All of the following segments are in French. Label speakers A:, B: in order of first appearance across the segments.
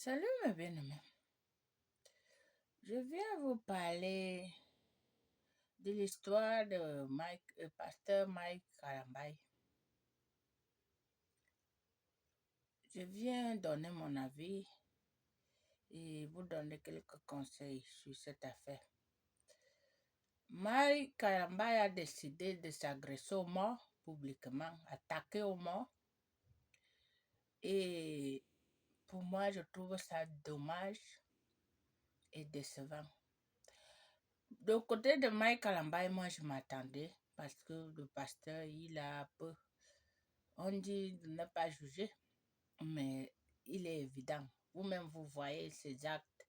A: Salut mes bien-aimés. Je viens vous parler de l'histoire de pasteur Mike Karambay. Je viens donner mon avis et vous donner quelques conseils sur cette affaire. Mike Karambay a décidé de s'agresser aux morts publiquement, attaquer aux morts. Et pour moi, je trouve ça dommage et décevant. Du côté de Mike Karambay, moi je m'attendais parce que le pasteur, il a peu. On dit de ne pas juger, mais il est évident. Vous-même, vous voyez ces actes.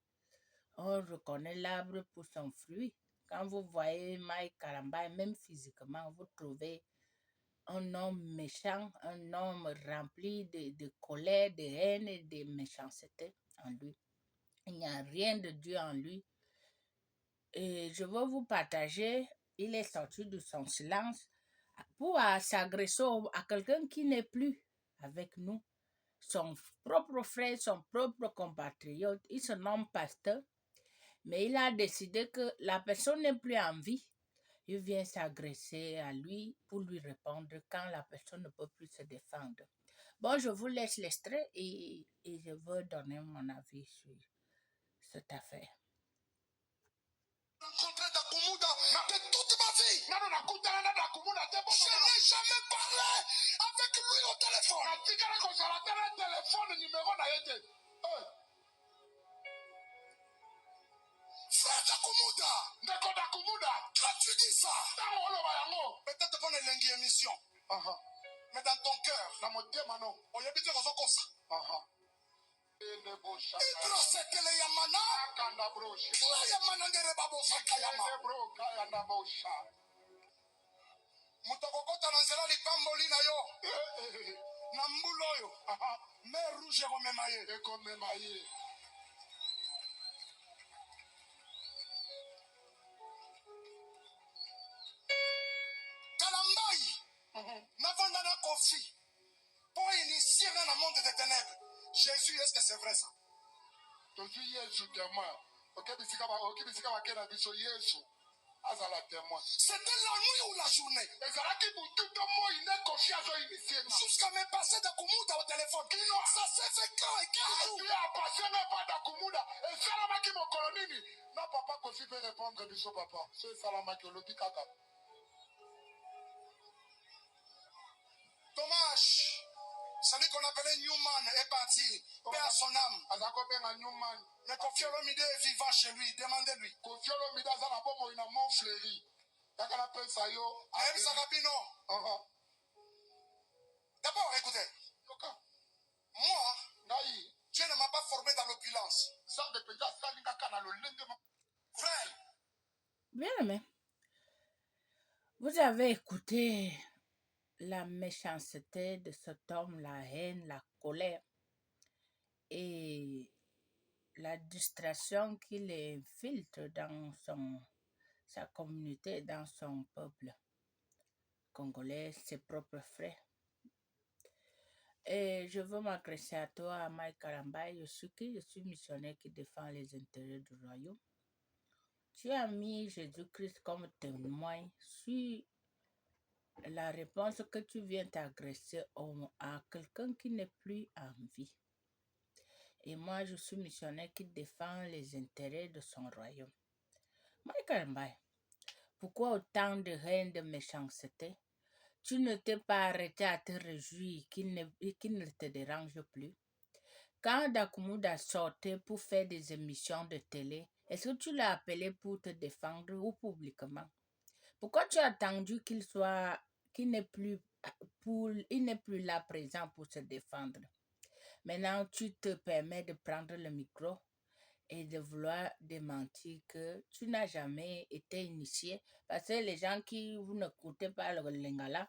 A: On reconnaît l'arbre pour son fruit. Quand vous voyez Mike Karambay, même physiquement, vous trouvez un homme méchant, un homme rempli de colère, de haine et de méchanceté en lui. Il n'y a rien de Dieu en lui. Et je veux vous partager, il est sorti de son silence pour s'agresser à quelqu'un qui n'est plus avec nous, son propre frère, son propre compatriote. Il se nomme pasteur, mais il a décidé que la personne n'est plus en vie. Il vient s'agresser à lui pour lui répondre quand la personne ne peut plus se défendre. Bon, je vous laisse l'extrait et je veux donner mon avis sur cette affaire.
B: Rencontré Dakumuda de toute ma vie. Je n'ai jamais parlé avec lui au téléphone. Frère Dakumuda, quand tu dis ça, peut-être qu'on est l'engue émission. Mais dans ton cœur, on y habite aux ça. Idro sekele yamana, kila yamana ndere babo sakayama. Mutokokota na nzela lipamboli na yo. Na mbulo yo. Mer rouge komemaye. Kalambai. Navanda na kofi. Pour initier dans le monde des ténèbres. Jésus, est-ce que c'est vrai ça? C'était la nuit ou la journée? Jusqu'à me passer Dakumuda au téléphone. Ça s'est fait quand et quel jour? Dommage. Celui qu'on appelait Newman est parti. Paix à son âme. Mais Kofi Olomide est vivant chez lui. Demandez-lui. Ahem Sakabino. D'abord, écoutez. Moi, Dieu ne m'a pas formé dans l'opulence. Frère.
A: Bien aimé, vous avez écouté la méchanceté de cet homme, la haine, la colère et la distraction qu'il infiltre dans sa communauté, dans son peuple congolais, ses propres frères. Et je veux m'adresser à toi, Mike Karambay. Je suis missionnaire qui défend les intérêts du royaume. Tu as mis Jésus-Christ comme témoin sur la réponse que tu viens t'agresser à quelqu'un qui n'est plus en vie. Et moi, je suis missionnaire qui défend les intérêts de son royaume. Mike Karambay, pourquoi autant de haine, de méchanceté? Tu ne t'es pas arrêté à te réjouir qu'il ne te dérange plus. Quand Dakumuda sortait pour faire des émissions de télé, est-ce que tu l'as appelé pour te défendre ou publiquement? Pourquoi tu as attendu qu'il n'est plus là présent pour se défendre? Maintenant, tu te permets de prendre le micro et de vouloir démentir que tu n'as jamais été initié. Parce que les gens vous n'écoutez pas le lingala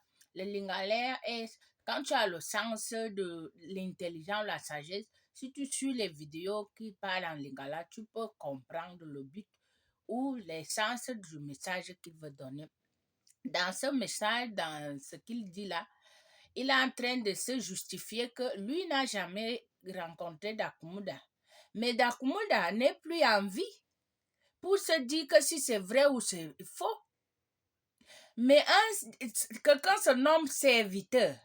A: est, quand tu as le sens de l'intelligence, la sagesse, si tu suis les vidéos qui parlent en lingala, tu peux comprendre le but ou l'essence du message qu'il veut donner. Dans ce message, dans ce qu'il dit là, il est en train de se justifier que lui n'a jamais rencontré Dakumuda. Mais Dakumuda n'est plus en vie pour se dire que si c'est vrai ou c'est faux. Mais quelqu'un se nomme serviteur.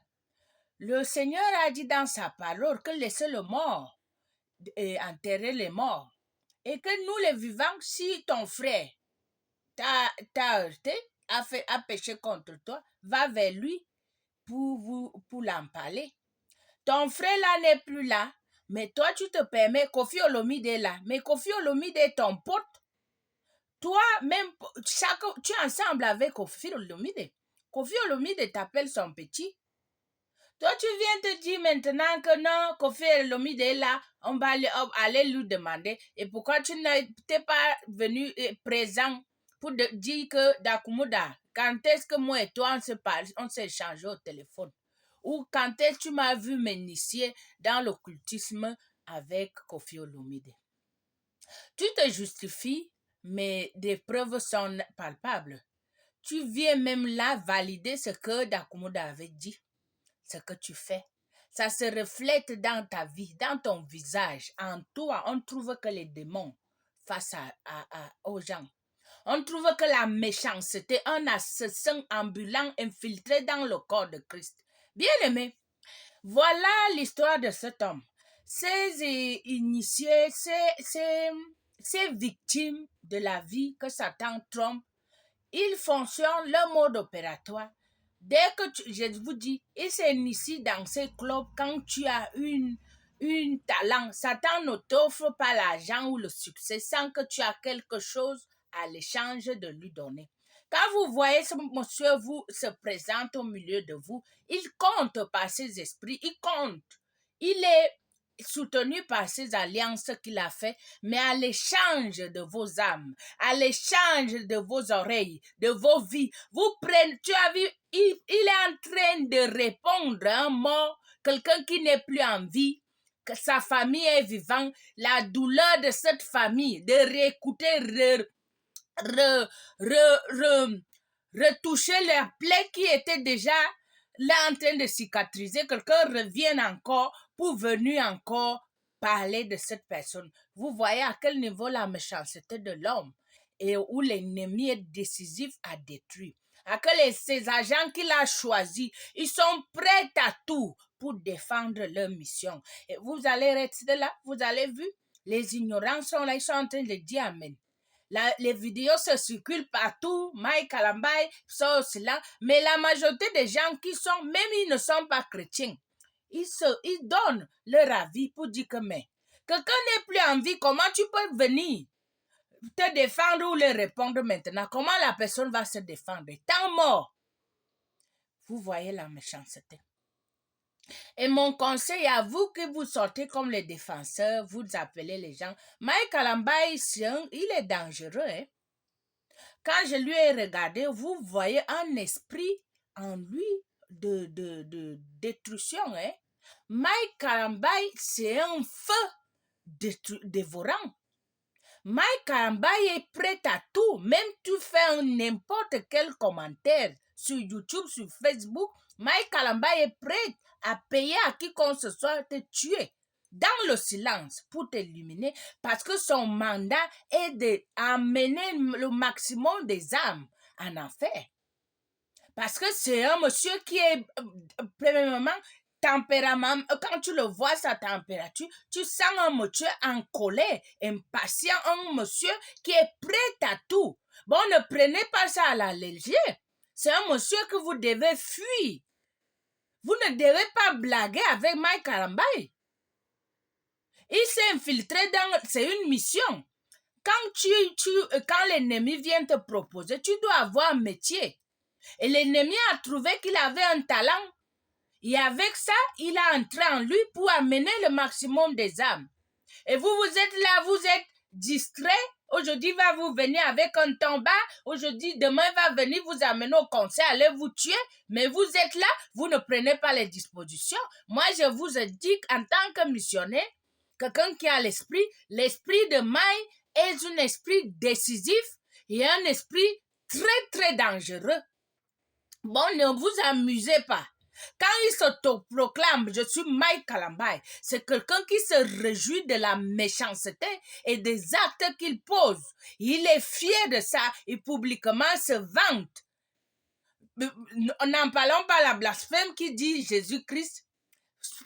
A: Le Seigneur a dit dans sa parole que laissez le mort et enterrer les morts. Et que nous les vivants, si ton frère t'a heurté, a péché contre toi, va vers lui pour l'empaler. Ton frère là n'est plus là, mais toi tu te permets, Kofi Olomide est là, mais Kofi Olomide est ton pote. Toi, même, tu es ensemble avec Kofi Olomide. Kofi Olomide t'appelle son petit. Toi, tu viens te dire maintenant que non, Kofi Olomide est là, on va aller lui demander. Et pourquoi tu n'es pas venu présent pour dire que Dakumuda, quand est-ce que moi et toi on s'est échangé au téléphone? Ou quand est-ce que tu m'as vu m'initier dans l'occultisme avec Kofi Olomide? Tu te justifies, mais des preuves sont palpables. Tu viens même là valider ce que Dakumuda avait dit, ce que tu fais. Ça se reflète dans ta vie, dans ton visage. En toi, on trouve que les démons face aux gens. On trouve que la méchanceté, un assassin ambulant infiltré dans le corps de Christ. Bien aimé, voilà l'histoire de cet homme. Ces initiés, ces victimes de la vie que Satan trompe, ils fonctionnent leur mode opératoire. Dès que je vous dis, ils s'initient dans ces clubs quand tu as une talent. Satan ne t'offre pas l'argent ou le succès sans que tu as quelque chose à l'échange de lui donner. Quand vous voyez ce monsieur se présente au milieu de vous, il compte par ses esprits, il compte. Il est soutenu par ces alliances qu'il a fait, mais à l'échange de vos âmes, à l'échange de vos oreilles, de vos vies, vous prenez, tu as vu, il est en train de répondre à un mort, quelqu'un qui n'est plus en vie, que sa famille est vivante, la douleur de cette famille, de réécouter, retoucher la plaie qui était déjà là en train de cicatriser, quelqu'un revient encore pour venir encore parler de cette personne. Vous voyez à quel niveau la méchanceté de l'homme et où l'ennemi est décisif à détruire. À quel ces agents qu'il a choisis, ils sont prêts à tout pour défendre leur mission. Et vous allez rester là, vous allez vu, les ignorants sont là, ils sont en train de dire Amen. Les vidéos se circulent partout, Mike Kalambai, ça aussi là, mais la majorité des gens qui sont, même ils ne sont pas chrétiens, ils donnent leur avis pour dire que mais, quelqu'un n'est plus en vie, comment tu peux venir te défendre ou leur répondre maintenant? Comment la personne va se défendre? Tant mort. Vous voyez la méchanceté. Et mon conseil à vous que vous sortez comme les défenseurs, vous appelez les gens. Mike Kalambai, il est dangereux. Hein? Quand je lui ai regardé, vous voyez un esprit en lui de destruction. Hein? Mike Kalambai, c'est un feu dévorant. Mike Kalambai est prêt à tout. Même tu fais n'importe quel commentaire sur YouTube, sur Facebook, Mike Kalambai est prêt à payer à quiconque ce soit te tuer dans le silence pour t'éliminer parce que son mandat est d'amener le maximum des âmes en enfer. Parce que c'est un monsieur qui est, premièrement, tempérament, quand tu le vois, sa température, tu sens un monsieur en colère, impatient, un monsieur qui est prêt à tout. Bon, ne prenez pas ça à la légère. C'est un monsieur que vous devez fuir. Vous ne devez pas blaguer avec Mike Kalambai. Il s'est infiltré dans... C'est une mission. Quand l'ennemi vient te proposer, tu dois avoir un métier. Et l'ennemi a trouvé qu'il avait un talent. Et avec ça, il a entré en lui pour amener le maximum des âmes. Et vous êtes là, vous êtes distrait. Aujourd'hui, il va vous venir avec un tomba. Aujourd'hui, demain, il va venir vous amener au conseil, aller vous tuer. Mais vous êtes là, vous ne prenez pas les dispositions. Moi, je vous ai dit qu'en tant que missionnaire, quelqu'un qui a l'esprit de Maï est un esprit décisif et un esprit très, très dangereux. Bon, ne vous amusez pas. Quand il s'autoproclame, je suis Mike Kalambai, c'est quelqu'un qui se réjouit de la méchanceté et des actes qu'il pose. Il est fier de ça et publiquement se vante. N'en parlons pas la blasphème qui dit Jésus-Christ.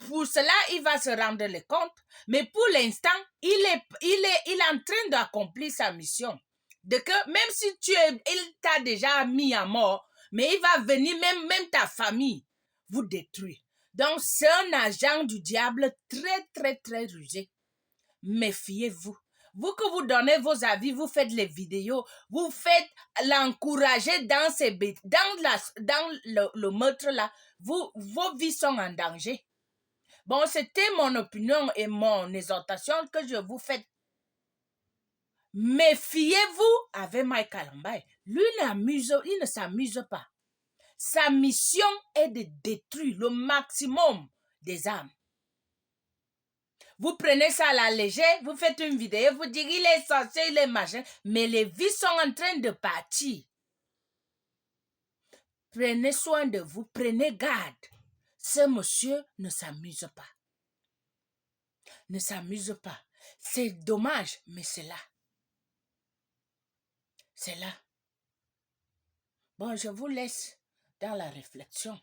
A: Pour cela, il va se rendre le compte. Mais pour l'instant, il est en train d'accomplir sa mission. De que même si il t'a déjà mis à mort, mais il va venir même ta famille vous détruire. Donc, c'est un agent du diable très, très, très rusé. Méfiez-vous. Vous que vous donnez vos avis, vous faites les vidéos, vous faites l'encourager dans le meurtre là, vos vies sont en danger. Bon, c'était mon opinion et mon exhortation que je vous fais. Méfiez-vous avec Mike Kalambai. Lui, il ne s'amuse pas. Sa mission est de détruire le maximum des âmes. Vous prenez ça à la légère, vous faites une vidéo, vous dites il est censé, il est machin, mais les vies sont en train de partir. Prenez soin de vous, prenez garde. Ce monsieur ne s'amuse pas. Ne s'amuse pas. C'est dommage, mais c'est là. C'est là. Bon, je vous laisse dans la réflexion.